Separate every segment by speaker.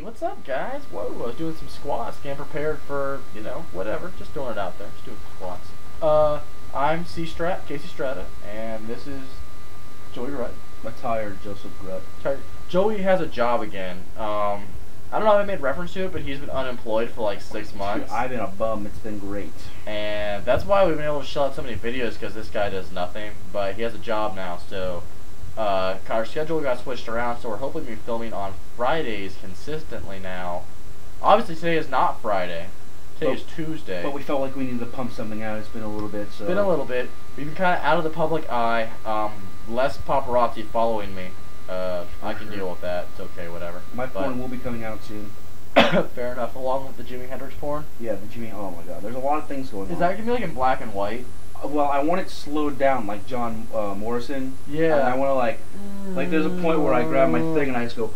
Speaker 1: Hey, what's up, guys? Whoa, I was doing some squats, getting prepared for, whatever. Just throwing it out there. Just doing some squats. I'm Casey Strata, and this is Joey Rudd.
Speaker 2: I'm tired, Joseph Grutt.
Speaker 1: Joey has a job again. I don't know if I made reference to it, but he's been unemployed for like 6 months.
Speaker 2: I've been a bum. It's been great.
Speaker 1: And that's why we've been able to shell out so many videos, because this guy does nothing. But he has a job now, so our schedule got switched around, so we're hoping to be filming on Fridays consistently now. Obviously, today is not Friday. Today is Tuesday.
Speaker 2: But we felt like we needed to pump something out. It's been a little bit. So.
Speaker 1: It's been a little bit. We've been kind of out of the public eye. Less paparazzi following me. I can deal with that. It's okay, whatever.
Speaker 2: My porn will be coming out soon.
Speaker 1: Fair enough. Along with the Jimi Hendrix porn?
Speaker 2: Yeah, the Jimi. Oh my god. There's a lot of things going on.
Speaker 1: Is that going to be like in black and white?
Speaker 2: Well, I want it slowed down like John Morrison.
Speaker 1: Yeah.
Speaker 2: And I want to like there's a point where I grab my thing and I just go.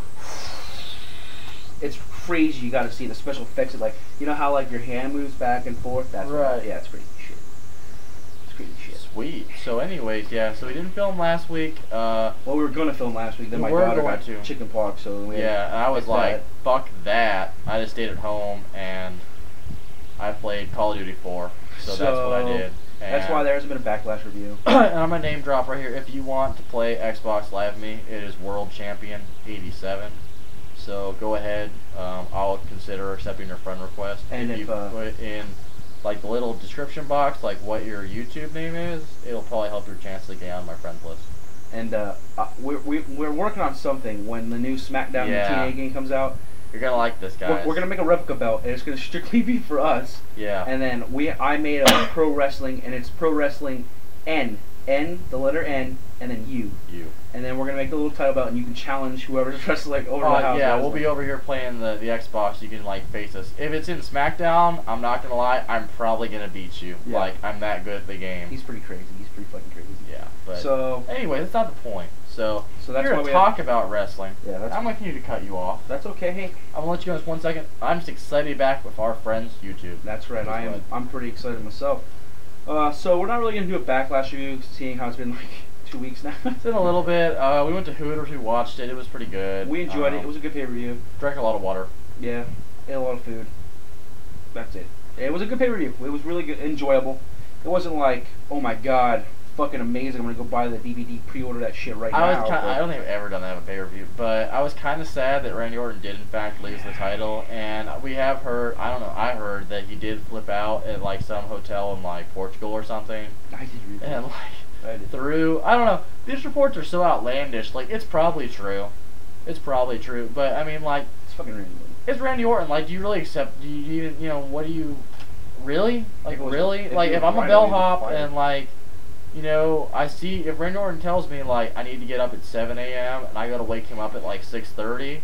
Speaker 2: It's crazy. You got to see the special effects. Like, you know how like your hand moves back and forth? That's
Speaker 1: right.
Speaker 2: Yeah, it's crazy shit. It's crazy shit.
Speaker 1: Sweet. So anyways, yeah, so we didn't film last week.
Speaker 2: Well, we were going to film last week. Then my daughter got chicken pox, so we
Speaker 1: yeah, and I was like, fuck that. I just stayed at home and I played Call of Duty 4. So that's what I did. And
Speaker 2: that's why there hasn't been a Backlash review.
Speaker 1: And I'm going to name drop right here. If you want to play Xbox Live with me, it is World Champion 87. So go ahead. I'll consider accepting your friend request. And if you put in like the little description box, like what your YouTube name is, it'll probably help your chance to get on my friends list.
Speaker 2: And we're working on something when the new SmackDown TNA game comes out. You're
Speaker 1: gonna like this, guys.
Speaker 2: We're gonna make a replica belt, and it's gonna strictly be for us.
Speaker 1: Yeah.
Speaker 2: And then I made a pro wrestling, and it's pro wrestling N, the letter N, and then U. And then we're gonna make a little title belt, and you can challenge whoever's wrestling over the house.
Speaker 1: Yeah, we'll be over here playing the Xbox. You can like face us. If it's in SmackDown, I'm not gonna lie, I'm probably gonna beat you. Yeah. Like I'm that good at the game.
Speaker 2: He's pretty crazy. He's pretty fucking crazy.
Speaker 1: Yeah. But
Speaker 2: so
Speaker 1: anyway, that's not the point. So
Speaker 2: that's
Speaker 1: we're
Speaker 2: why
Speaker 1: gonna talk about wrestling. Yeah, I'm gonna continue to cut you off.
Speaker 2: That's okay. Hey,
Speaker 1: I'm gonna let you go in just 1 second. I'm just excited to be back with our friends YouTube.
Speaker 2: That's right. I'm pretty excited myself. So we're not really gonna do a Backlash review, seeing how it's been like 2 weeks now.
Speaker 1: It's been a little bit. We went to Hooters. We watched it. It was pretty good.
Speaker 2: We enjoyed it. It was a good pay-per-view.
Speaker 1: Drank a lot of water.
Speaker 2: Yeah, ate a lot of food. That's it. It was a good pay-per-view. It was really good, enjoyable. It wasn't like, oh my god, fucking amazing. I'm gonna go buy the DVD, pre-order that shit right now.
Speaker 1: I don't think I've ever done that with a pay-per-view, but I was kind of sad that Randy Orton did in fact lose the title, and we have heard, I heard that he did flip out at like some hotel in like Portugal or something.
Speaker 2: I did read that.
Speaker 1: And like I don't know, these reports are so outlandish. Like it's probably true, but I mean like
Speaker 2: it's fucking Randy Orton.
Speaker 1: It's Randy Orton. Like, do you really accept? Do you even, what do you really like? Really, like if I'm a bellhop and like. I see if Randy Orton tells me like I need to get up at 7 a.m. and I gotta wake him up at like 6:30,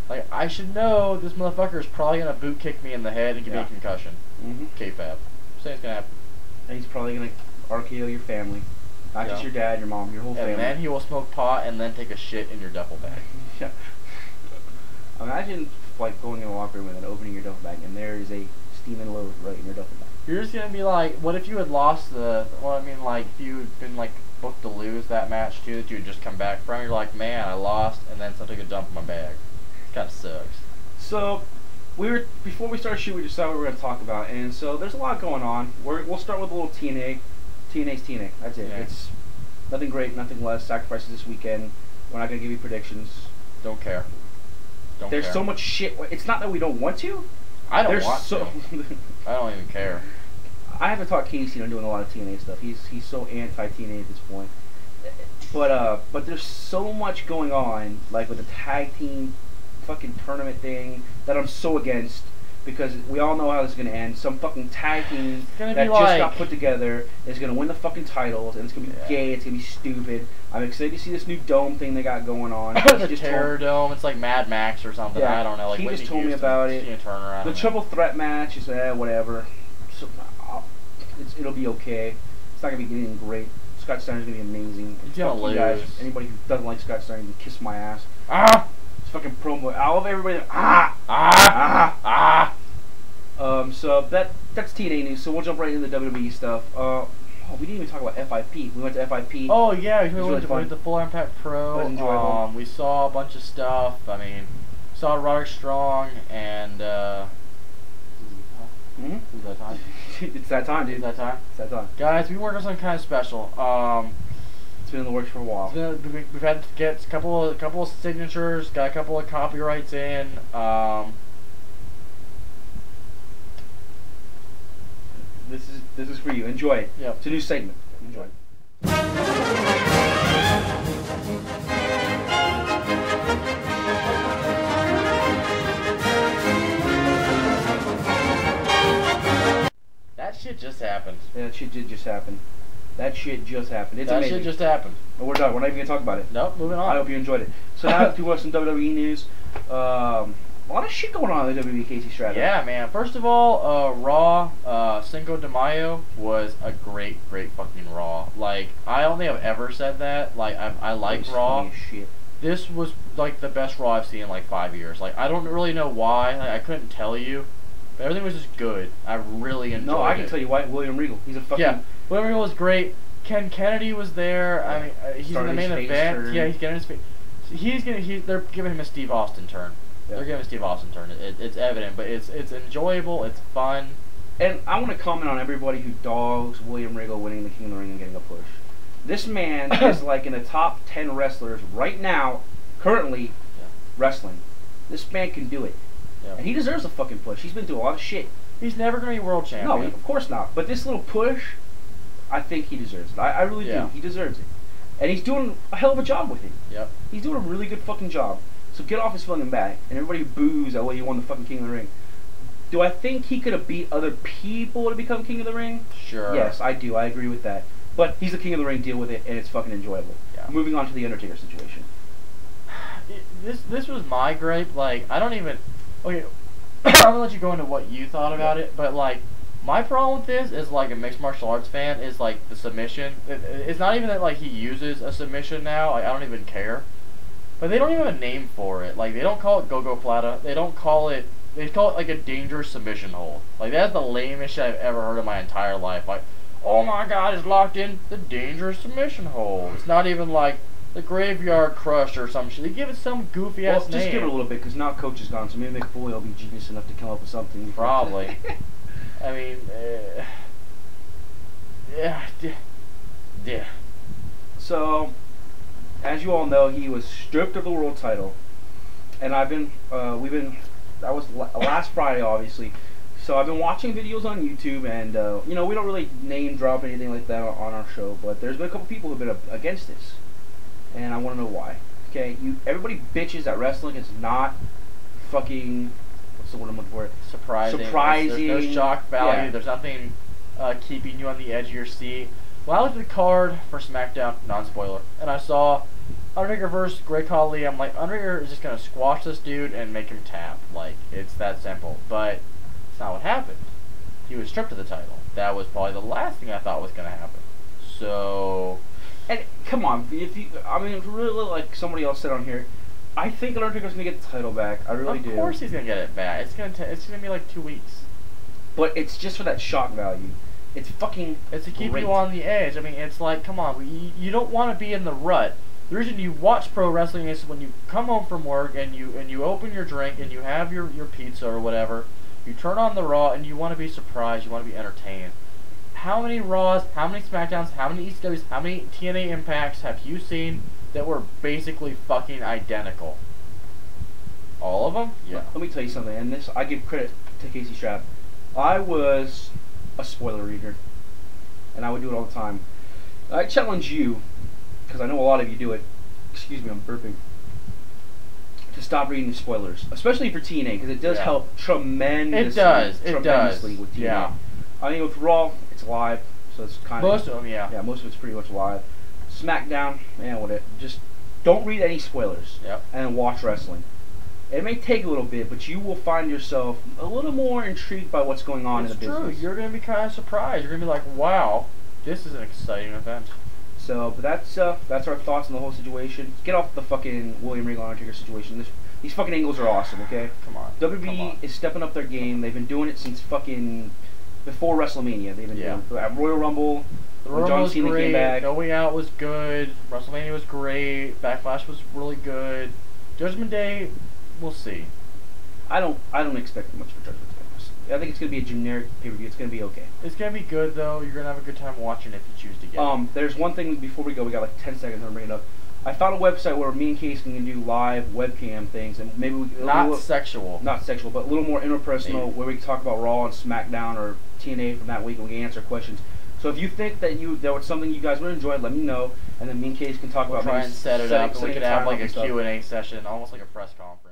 Speaker 1: like I should know this motherfucker is probably gonna boot kick me in the head and give me a concussion. K-Fab. Saying it's gonna happen.
Speaker 2: And he's probably gonna RKO your family, not just your dad, your mom, your whole family.
Speaker 1: And then he will smoke pot and then take a shit in your duffel bag.
Speaker 2: Yeah. Imagine like going in the locker room and then opening your duffel bag and there is a steaming load right in your duffel bag.
Speaker 1: You're just gonna be like, what if you had lost like if you had been like booked to lose that match too, that you had just come back from? You're like, man, I lost, and then someone took a dump in my bag. Kind of sucks.
Speaker 2: So, before we started shooting, we decided what we were gonna talk about, and so there's a lot going on. We'll start with a little TNA. TNA's TNA. That's it. Yeah. It's nothing great, nothing less. Sacrifices this weekend. We're not gonna give you predictions.
Speaker 1: Don't care.
Speaker 2: There's so much shit. It's not that we don't want to.
Speaker 1: I don't want to. I don't even care.
Speaker 2: I haven't taught Casey doing a lot of TNA stuff. He's so anti-TNA at this point. But there's so much going on, like with the tag team fucking tournament thing, that I'm so against, because we all know how this is gonna end. Some fucking tag team that just got put together is gonna win the fucking titles, and it's gonna be gay. It's gonna be stupid. I'm excited to see this new dome thing they got going on.
Speaker 1: The Terror Dome. It's like Mad Max or something.
Speaker 2: Yeah.
Speaker 1: I don't know. Like
Speaker 2: he just told me about it. The triple threat match is whatever. So, it'll be okay. It's not gonna be anything great. Scott Steiner's gonna be amazing.
Speaker 1: He's gonna lose.
Speaker 2: Guys, anybody who doesn't like Scott Steiner can kiss my ass. It's fucking promo. I love everybody. So that's TNA news. So we'll jump right into the WWE stuff. We didn't even talk about FIP. We went to FIP.
Speaker 1: Oh yeah, we went to Full Impact Pro.
Speaker 2: It was enjoyable.
Speaker 1: We saw a bunch of stuff. I mean, saw Roderick Strong and Is that time?
Speaker 2: It's that time, dude.
Speaker 1: Is that time?
Speaker 2: It's that time.
Speaker 1: Guys, we worked on something kind of special.
Speaker 2: It's been in the works for a while.
Speaker 1: We've had to get a couple of signatures, got a couple of copyrights in.
Speaker 2: This is for you. Enjoy it.
Speaker 1: Yep.
Speaker 2: It's a new segment. Enjoy it.
Speaker 1: That shit just happened.
Speaker 2: Yeah, that shit did just happen. That shit just happened. It's
Speaker 1: that
Speaker 2: amazing.
Speaker 1: shit just happened.
Speaker 2: And we're done. We're not even going to talk about it.
Speaker 1: Nope, moving on.
Speaker 2: I hope you enjoyed it. So now let's do some WWE news. A lot of shit going on in the WWE, Casey Stratton.
Speaker 1: Yeah, man. First of all, Raw, Cinco de Mayo was a great fucking Raw. Like, I don't think I've ever said that. Like, I like Raw.
Speaker 2: Funny as shit.
Speaker 1: This was, like, the best Raw I've seen in, like, 5 years. Like, I don't really know why. Like, I couldn't tell you. But everything was just good. I really enjoyed it.
Speaker 2: No, I can tell you why. William Regal. He's a fucking...
Speaker 1: Yeah, William Regal was great. Ken Kennedy was there. I mean, he's in the main event.
Speaker 2: Turn.
Speaker 1: Yeah, he's getting his face. They're giving him a Steve Austin turn.
Speaker 2: Yeah.
Speaker 1: They're giving him a Steve Austin turn. It's evident, but it's enjoyable. It's fun.
Speaker 2: And I want to comment on everybody who dogs William Regal winning the King of the Ring and getting a push. This man is like in the top 10 wrestlers right now, currently, wrestling. This man can do it.
Speaker 1: Yeah.
Speaker 2: And he deserves a fucking push. He's been through a lot of shit.
Speaker 1: He's never going to be world champion.
Speaker 2: No, of course not. But this little push, I think he deserves it. I really do. He deserves it. And he's doing a hell of a job with it.
Speaker 1: Yep.
Speaker 2: He's doing a really good fucking job. So get off his fucking back. And everybody boos that way he won the fucking King of the Ring. Do I think he could have beat other people to become King of the Ring?
Speaker 1: Sure.
Speaker 2: Yes, I do. I agree with that. But he's the King of the Ring, deal with it, and it's fucking enjoyable.
Speaker 1: Yeah.
Speaker 2: Moving on to the Undertaker situation.
Speaker 1: This was my gripe. Like, I don't even... Okay, I'm going to let you go into what you thought about it, but, like, my problem with this is, like, a mixed martial arts fan is, like, the submission. It's not even that, like, he uses a submission now. Like, I don't even care. But they don't even have a name for it. Like, they don't call it Go-Go Plata. They don't call it... They call it, like, a dangerous submission hold. Like, that's the lamest shit I've ever heard in my entire life. Like, oh my god, it's locked in the dangerous submission hold. It's not even, like, the Graveyard Crush or some shit. They give it some goofy-ass name.
Speaker 2: Well, just give it a little bit, because now Coach is gone, so maybe McFoley will be genius enough to come up with something.
Speaker 1: Probably. I mean, yeah.
Speaker 2: So, as you all know, he was stripped of the world title, and that was last Friday, obviously. So I've been watching videos on YouTube, and you know, we don't really name drop anything like that on our show, but there's been a couple people who've been against this, and I want to know why. Okay, everybody bitches that wrestling is not fucking, what's the word I'm looking for?
Speaker 1: Surprising.
Speaker 2: Surprising.
Speaker 1: There's no shock value.
Speaker 2: Yeah.
Speaker 1: There's nothing keeping you on the edge of your seat. Well, I looked at the card for SmackDown, non-spoiler, and I saw Undertaker versus Great Khali. I'm like, Undertaker is just going to squash this dude and make him tap. Like, it's that simple. But it's not what happened. He was stripped of the title. That was probably the last thing I thought was going to happen. So...
Speaker 2: And, come on, I mean, really, like somebody else said on here, I think Undertaker's going to get the title back. I really do.
Speaker 1: Of course he's going to get it back. It's going to be like 2 weeks.
Speaker 2: But it's just for that shock value. It's fucking
Speaker 1: It's to keep
Speaker 2: great.
Speaker 1: you on the edge. I mean, it's like, come on, you don't want to be in the rut. The reason you watch pro wrestling is when you come home from work and you open your drink and you have your pizza or whatever, you turn on the Raw and you want to be surprised, you want to be entertained. How many Raws, how many SmackDowns, how many ECWs, how many TNA Impacts have you seen that were basically fucking identical? All of them? Yeah.
Speaker 2: Let me tell you something, and this, I give credit to Casey Strap. I was a spoiler reader, and I would do it all the time. I challenge you, because I know a lot of you do it, excuse me, I'm burping, to stop reading the spoilers, especially for TNA, because it does help tremendously with TNA.
Speaker 1: Yeah.
Speaker 2: I think with Raw, it's live, so it's kind of...
Speaker 1: Most of them, yeah.
Speaker 2: Yeah, most of it's pretty much live. SmackDown, whatever. Just don't read any spoilers, and watch wrestling. It may take a little bit, but you will find yourself a little more intrigued by what's going on in the business.
Speaker 1: It's true. You're going to be kind of surprised. You're going to be like, wow, this is an exciting event.
Speaker 2: So, but that's our thoughts on the whole situation. Get off the fucking William Regal Undertaker situation. These fucking angles are awesome, okay?
Speaker 1: Come on.
Speaker 2: WWE is stepping up their game. They've been doing it since fucking before WrestleMania. They've been doing it. At Royal Rumble,
Speaker 1: the Royal
Speaker 2: John
Speaker 1: was
Speaker 2: Cena
Speaker 1: great.
Speaker 2: came back.
Speaker 1: No Way Out was good. WrestleMania was great. Backlash was really good. Judgment Day we'll see.
Speaker 2: I don't expect much for Judgment Day. I think it's gonna be a generic pay-per-view. It's gonna be okay.
Speaker 1: It's gonna be good though. You're gonna have a good time watching if you choose to get it.
Speaker 2: There's one thing before we go. We got like 10 seconds to bring it up. I found a website where me and Case can do live webcam things, and maybe we
Speaker 1: not sexual,
Speaker 2: but a little more interpersonal, where we can talk about Raw and SmackDown or TNA from that week, and we can answer questions. So if you think that there was something you guys would enjoy, let me know, and then me and Case can talk about.
Speaker 1: Try and set it up, and we can have like a Q&A session, almost like a press conference.